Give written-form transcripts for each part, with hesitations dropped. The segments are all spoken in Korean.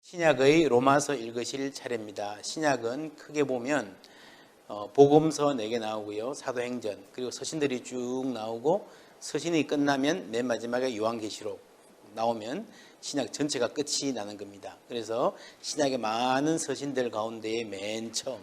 신약의 로마서 읽으실 차례입니다. 신약은 크게 보면 복음서 4개 나오고요. 사도행전 그리고 서신들이 쭉 나오고 서신이 끝나면 맨 마지막에 요한계시록 나오면 신약 전체가 끝이 나는 겁니다. 그래서 신약의 많은 서신들 가운데 맨 처음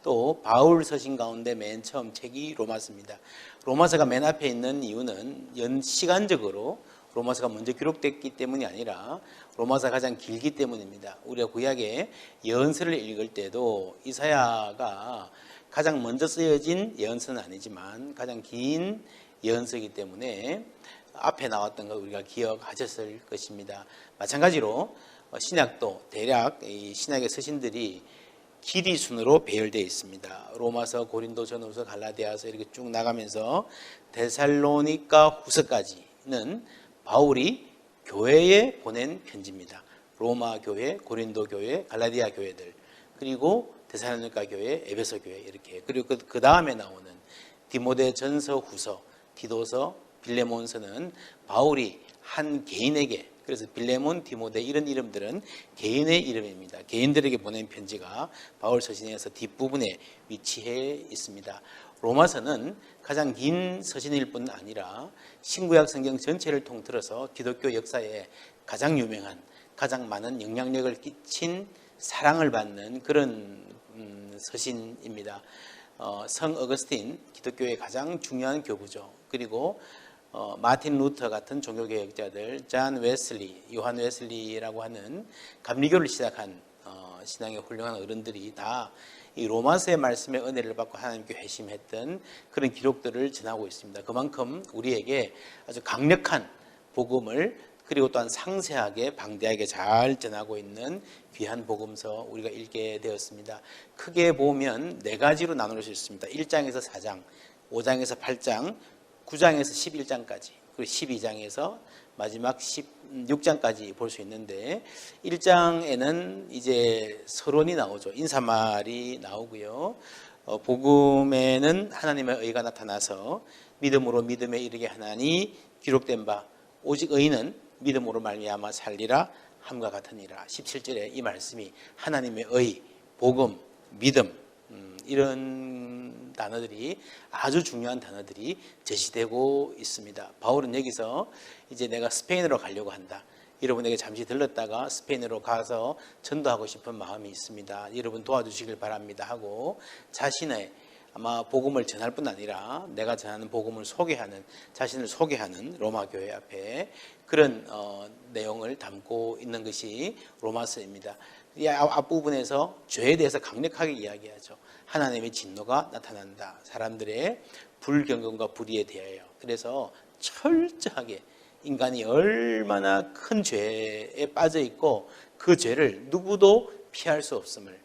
또 바울 서신 가운데 맨 처음 책이 로마서입니다. 로마서가 맨 앞에 있는 이유는 시간적으로 로마서가 먼저 기록됐기 때문이 아니라 로마서가 가장 길기 때문입니다. 우리가 구약의 예언서를 읽을 때도 이사야가 가장 먼저 쓰여진 예언서는 아니지만 가장 긴 예언서이기 때문에 앞에 나왔던 거 우리가 기억하셨을 것입니다. 마찬가지로 신약도 대략 이 신약의 서신들이 길이 순으로 배열되어 있습니다. 로마서, 고린도, 전후서, 갈라디아서 이렇게 쭉 나가면서 데살로니가 후서까지는 바울이 교회에 보낸 편지입니다. 로마 교회, 고린도 교회, 갈라디아 교회들, 그리고 데살로니가 교회, 에베소 교회 이렇게. 그리고 그 다음에 나오는 디모데 전서, 후서, 디도서, 빌레몬서는 바울이 한 개인에게, 그래서 빌레몬, 디모데 이런 이름들은 개인의 이름입니다. 개인들에게 보낸 편지가 바울 서신에서 뒷부분에 위치해 있습니다. 로마서는 가장 긴 서신일 뿐 아니라 신구약 성경 전체를 통틀어서 기독교 역사에 가장 유명한, 가장 많은 영향력을 끼친 사랑을 받는 그런 서신입니다. 성 어거스틴, 기독교의 가장 중요한 교부죠. 그리고 마틴 루터 같은 종교개혁자들, 잔 웨슬리, 요한 웨슬리라고 하는 감리교를 시작한 신앙의 훌륭한 어른들이 다 이 로마서의 말씀의 은혜를 받고 하나님께 회심했던 그런 기록들을 전하고 있습니다. 그만큼 우리에게 아주 강력한 복음을 그리고 또한 상세하게 방대하게 잘 전하고 있는 귀한 복음서 우리가 읽게 되었습니다. 크게 보면 4가지로 나눌 수 있습니다. 1장에서 4장, 5장에서 8장, 9장에서 11장까지, 그리고 12장에서 마지막 16장까지 볼 수 있는데 1장에는 이제 서론이 나오죠. 인사말이 나오고요. 복음에는 하나님의 의가 나타나서 믿음으로 믿음에 이르게 하나니 기록된 바 오직 의인은 믿음으로 말미암아 살리라 함과 같으니라. 17절에 이 말씀이 하나님의 의, 복음, 믿음 이런 단어들이 아주 중요한 단어들이 제시되고 있습니다. 바울은 여기서 이제 내가 스페인으로 가려고 한다. 여러분에게 잠시 들렀다가 스페인으로 가서 전도하고 싶은 마음이 있습니다. 여러분 도와주시길 바랍니다 하고 자신의 아마 복음을 전할 뿐 아니라 내가 전하는 복음을 소개하는, 자신을 소개하는 로마 교회 앞에 그런 내용을 담고 있는 것이 로마서입니다. 이 앞부분에서 죄에 대해서 강력하게 이야기하죠. 하나님의 진노가 나타난다. 사람들의 불경건과 불의에 대하여. 그래서 철저하게 인간이 얼마나 큰 죄에 빠져 있고 그 죄를 누구도 피할 수 없음을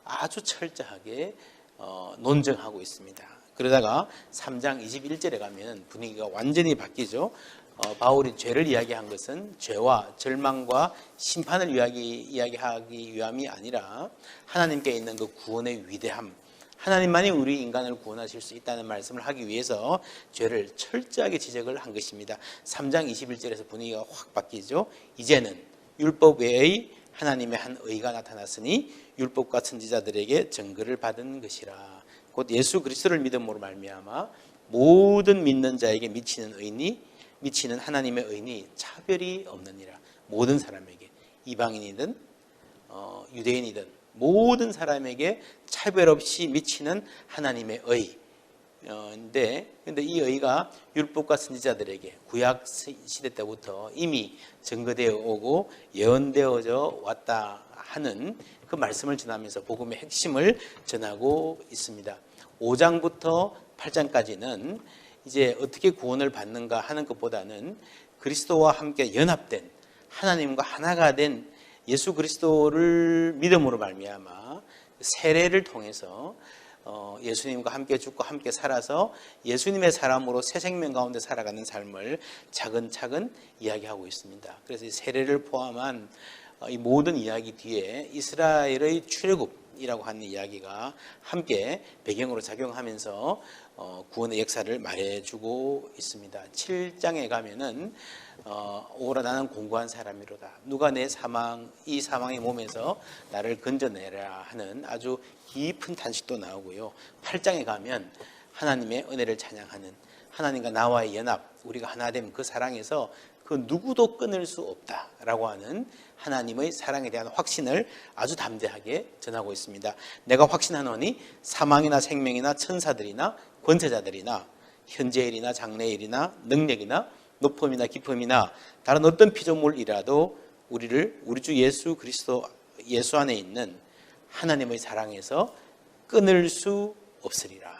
아주 철저하게 논증하고 있습니다. 그러다가 3장 21절에 가면 분위기가 완전히 바뀌죠. 바울이 죄를 이야기한 것은 죄와 절망과 심판을 이야기하기 위함이 아니라 하나님께 있는 그 구원의 위대함, 하나님만이 우리 인간을 구원하실 수 있다는 말씀을 하기 위해서 죄를 철저하게 지적을 한 것입니다. 3장 21절에서 분위기가 확 바뀌죠. 이제는 율법 외의 하나님의 한 의가 나타났으니 율법과 선지자들에게 증거를 받은 것이라. 곧 예수 그리스도를 믿음으로 말미암아 모든 믿는 자에게 미치는 하나님의 의니 차별이 없느니라. 모든 사람에게, 이방인이든 유대인이든 모든 사람에게 차별 없이 미치는 하나님의 의. 근데 이 의가 율법과 선지자들에게 구약 시대 때부터 이미 증거되어 오고 예언되어져 왔다 하는 그 말씀을 전하면서 복음의 핵심을 전하고 있습니다. 5장부터 8장까지는 이제 어떻게 구원을 받는가 하는 것보다는 그리스도와 함께 연합된, 하나님과 하나가 된 예수 그리스도를 믿음으로 말미암아 세례를 통해서 예수님과 함께 죽고 함께 살아서 예수님의 사람으로 새 생명 가운데 살아가는 삶을 차근차근 이야기하고 있습니다. 그래서 이 세례를 포함한 이 모든 이야기 뒤에 이스라엘의 출애굽, 사건이라고 하는 이야기가 함께 배경으로 작용하면서 구원의 역사를 말해주고 있습니다. 7장에 가면은 오라 나는 공고한 사람이로다. 누가 내 이 사망의 몸에서 나를 건져내라 하는 아주 깊은 탄식도 나오고요. 8장에 가면 하나님의 은혜를 찬양하는 하나님과 나와의 연합, 우리가 하나 되면 그 사랑에서 그 누구도 끊을 수 없다라고 하는 하나님의 사랑에 대한 확신을 아주 담대하게 전하고 있습니다. 내가 확신하노니 사망이나 생명이나 천사들이나 권세자들이나 현재일이나 장래일이나 능력이나 높음이나 깊음이나 다른 어떤 피조물이라도 우리를 우리 주 예수 그리스도 예수 안에 있는 하나님의 사랑에서 끊을 수 없으리라.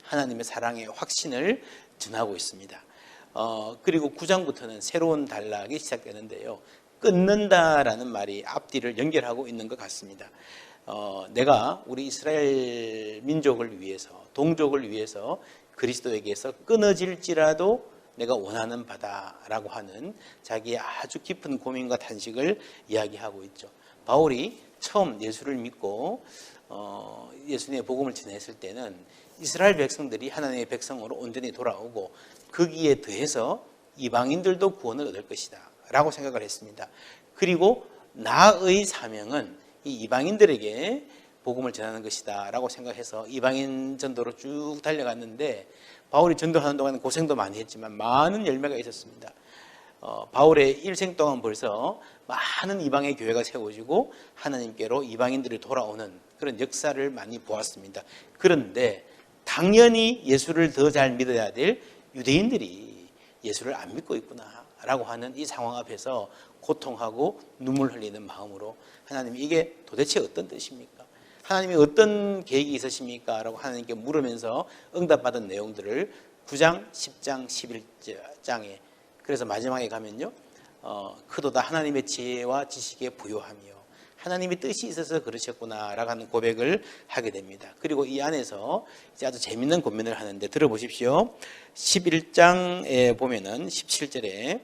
하나님의 사랑의 확신을 전하고 있습니다. 그리고 9장부터는 새로운 단락이 시작되는데요. 끊는다라는 말이 앞뒤를 연결하고 있는 것 같습니다. 내가 우리 이스라엘 민족을 위해서, 동족을 위해서 그리스도에게서 끊어질지라도 내가 원하는 바다라고 하는 자기의 아주 깊은 고민과 탄식을 이야기하고 있죠. 바울이 처음 예수를 믿고 예수님의 복음을 전했을 때는 이스라엘 백성들이 하나님의 백성으로 온전히 돌아오고 거기에 더해서 이방인들도 구원을 얻을 것이다 라고 생각을 했습니다. 그리고 나의 사명은 이 이방인들에게 복음을 전하는 것이다 라고 생각해서 이방인 전도로 쭉 달려갔는데 바울이 전도하는 동안 고생도 많이 했지만 많은 열매가 있었습니다. 바울의 일생 동안 벌써 많은 이방의 교회가 세워지고 하나님께로 이방인들이 돌아오는 그런 역사를 많이 보았습니다. 그런데 당연히 예수를 더 잘 믿어야 될 유대인들이 예수를 안 믿고 있구나 라고 하는 이 상황 앞에서 고통하고 눈물 흘리는 마음으로 하나님 이게 도대체 어떤 뜻입니까? 하나님이 어떤 계획이 있으십니까? 라고 하나님께 물으면서 응답받은 내용들을 9장, 10장, 11장에 그래서 마지막에 가면요 크도다 하나님의 지혜와 지식에 부요하며 하나님의 뜻이 있어서 그러셨구나 라고 하는 고백을 하게 됩니다. 그리고 이 안에서 이제 아주 재밌는 고민을 하는데 들어보십시오. 11장에 보면은 17절에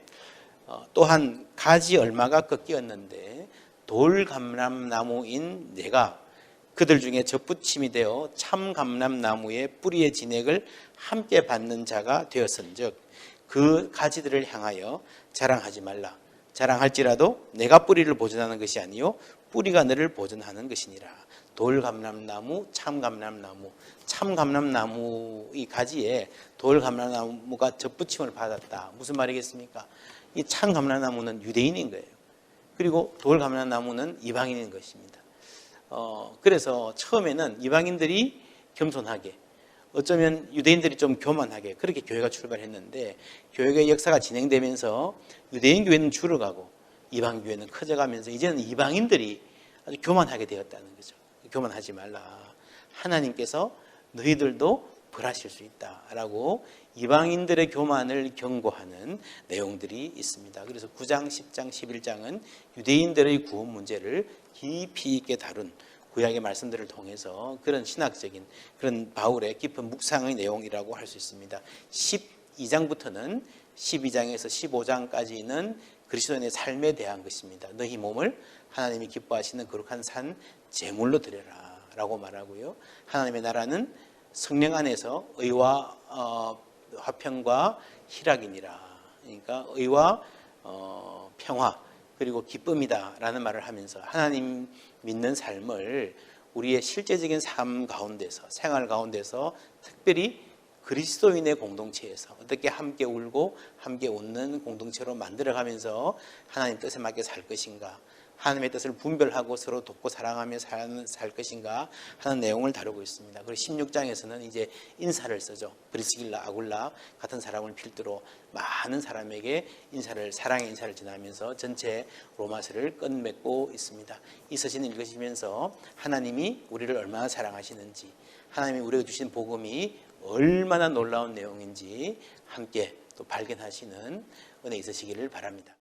또한 가지 얼마가 꺾이었는데 돌감람나무인 내가 그들 중에 젖붙임이 되어 참 감람나무의 뿌리의 진액을 함께 받는 자가 되었은즉 그 가지들을 향하여 자랑하지 말라. 자랑할지라도 내가 뿌리를 보존하는 것이 아니요 뿌리가 너를 보존하는 것이니라. 돌감람나무, 참감람나무. 참감람나무 이 가지에 돌감람나무가 젖붙임을 받았다. 무슨 말이겠습니까? 이 참감람나무는 유대인인 거예요. 그리고 돌감람나무는 이방인인 것입니다. 그래서 처음에는 이방인들이 겸손하게 어쩌면 유대인들이 좀 교만하게 그렇게 교회가 출발했는데 교회의 역사가 진행되면서 유대인 교회는 줄어가고 이방 교회는 커져가면서 이제는 이방인들이 아주 교만하게 되었다는 거죠. 교만하지 말라. 하나님께서 너희들도 벌하실 수 있다라고 이방인들의 교만을 경고하는 내용들이 있습니다. 그래서 9장, 10장, 11장은 유대인들의 구원 문제를 깊이 있게 다룬 구약의 말씀들을 통해서 그런 신학적인 그런 바울의 깊은 묵상의 내용이라고 할 수 있습니다. 12장부터는 12장에서 15장까지는 그리스도인의 삶에 대한 것입니다. 너희 몸을 하나님이 기뻐하시는 거룩한 산 제물로 드려라 라고 말하고요. 하나님의 나라는 성령 안에서 의와 화평과 희락이니라. 그러니까 의와 평화 그리고 기쁨이다 라는 말을 하면서 하나님 믿는 삶을 우리의 실제적인 삶 가운데서 생활 가운데서 특별히 그리스도인의 공동체에서 어떻게 함께 울고 함께 웃는 공동체로 만들어가면서 하나님 뜻에 맞게 살 것인가, 하나님의 뜻을 분별하고 서로 돕고 사랑하며 살 것인가 하는 내용을 다루고 있습니다. 그리고 16장에서는 이제 인사를 쓰죠. 브리스길라, 아굴라 같은 사람을 필두로 많은 사람에게 사랑의 인사를 전하면서 전체 로마서를 끝맺고 있습니다. 이 서신을 읽으시면서 하나님이 우리를 얼마나 사랑하시는지, 하나님이 우리에게 주신 복음이 얼마나 놀라운 내용인지 함께 또 발견하시는 은혜 있으시기를 바랍니다.